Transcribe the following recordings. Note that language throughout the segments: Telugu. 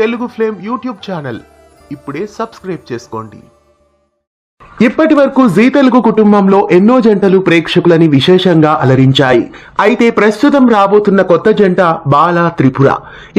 తెలుగు ఫ్లేమ్ యూట్యూబ్ ఛానల్ ఇప్పుడే సబ్స్క్రైబ్ చేసుకోండి. ఇప్పటి వరకు జీ తెలుగు కుటుంబంలో ఎన్నో జంటలు ప్రేక్షకులని విశేషంగా అలరించాయి. అయితే ప్రస్తుతం రాబోతున్న కొత్త జంట బాల త్రిపుర.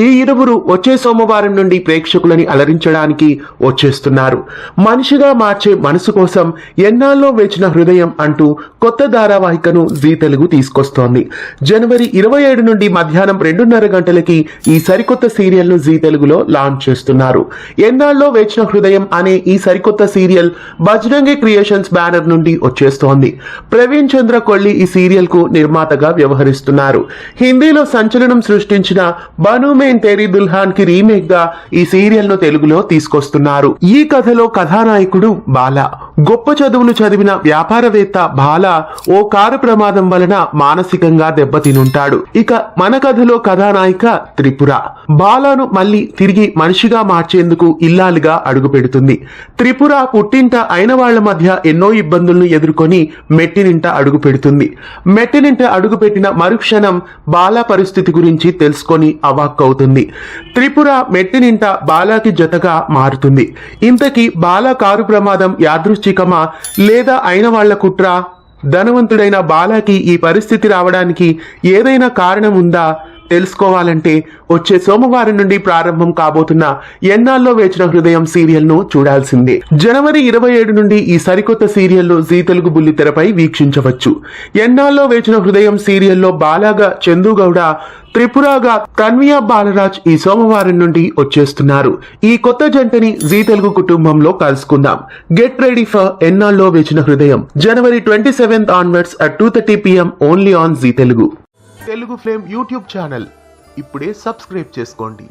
ఈ ఇరువురు వచ్చే సోమవారం నుండి ప్రేక్షకులని అలరించడానికి వచ్చేస్తున్నారు. మనిషిగా మార్చే మనసు కోసం ఎన్నాళ్ళో వేచిన హృదయం అంటూ కొత్త ధారావాహికను జీ తెలుగు తీసుకొస్తోంది. జనవరి 27 నుండి మధ్యాహ్నం 2:30 గంటలకి ఈ సరికొత్త సీరియల్ ను జీ తెలుగులో లాంచ్ చేస్తున్నారు. ఎన్నాళ్ళలో వేచిన హృదయం అనే ఈ సరికొత్త సీరియల్ బజరంగి క్రియేషన్స్ బ్యానర్ నుండి వచ్చేస్తోంది. ప్రవీణ్ చంద్ర కొల్లి ఈ సీరియల్ కు నిర్మాతగా వ్యవహరిస్తున్నారు. హిందీలో సంచలనం సృష్టించిన బను మేన్ తేరీ దుల్హాన్ కి రీమేక్ గా ఈ సీరియల్ ను తెలుగులో తీసుకొస్తున్నారు. ఈ కథలో కథానాయకుడు బాల. గొప్ప చదువులు చదివిన వ్యాపారవేత్త బాల ఓ కారు ప్రమాదం వలన మానసికంగా దెబ్బతినుంటాడు. ఇక మన కథలో కథానాయిక త్రిపుర బాలను మళ్ళీ తిరిగి మనిషిగా మార్చేందుకు ఇల్లాలుగా అడుగు పెడుతుంది. త్రిపుర పుట్టింట అయిన వాళ్ల మధ్య ఎన్నో ఇబ్బందులను ఎదుర్కొని మెట్టినింట అడుగు పెడుతుంది. మెట్టినింట అడుగు పెట్టిన మరుక్షణం బాల పరిస్థితి గురించి తెలుసుకొని అవాక్కవుతుంది. త్రిపుర మెట్టినింట బాలాకి జతగా మారుతుంది. ఇంతకీ బాల కారు ప్రమాదం యాదృచ్ఛికమా లేదా అయిన వాళ్ల కుట్ర? ధనవంతుడైన బాలాకి ఈ పరిస్థితి రావడానికి ఏదైనా కారణం ఉందా? తెలుసుకోవాలంటే వచ్చే సోమవారం నుండి ప్రారంభం కాబోతున్న ఎన్నాళ్ళలో వేచిన హృదయం సీరియల్ ను చూడాల్సిందే. జనవరి 27 నుండి ఈ సరికొత్త సీరియల్ జీ తెలుగు బుల్లితెరపై వీక్షించవచ్చు. ఎన్నాళ్ళలో వేచిన హృదయం సీరియల్లో బాలాగా చందుగౌడ, త్రిపురగా తన్వియా బాలరాజ్ ఈ సోమవారం నుండి వచ్చేస్తున్నారు. ఈ కొత్త జంటని జీ తెలుగు కుటుంబంలో కలుసుకుందాం. గెట్ రెడీ ఫర్ ఎన్నాళ్ళలో వేచిన హృదయం జనవరి 27 onwards at 2:30 PM only on Zee Telugu. Telugu flame YouTube channel ఇప్పుడే సబ్స్క్రైబ్ చేసుకోండి.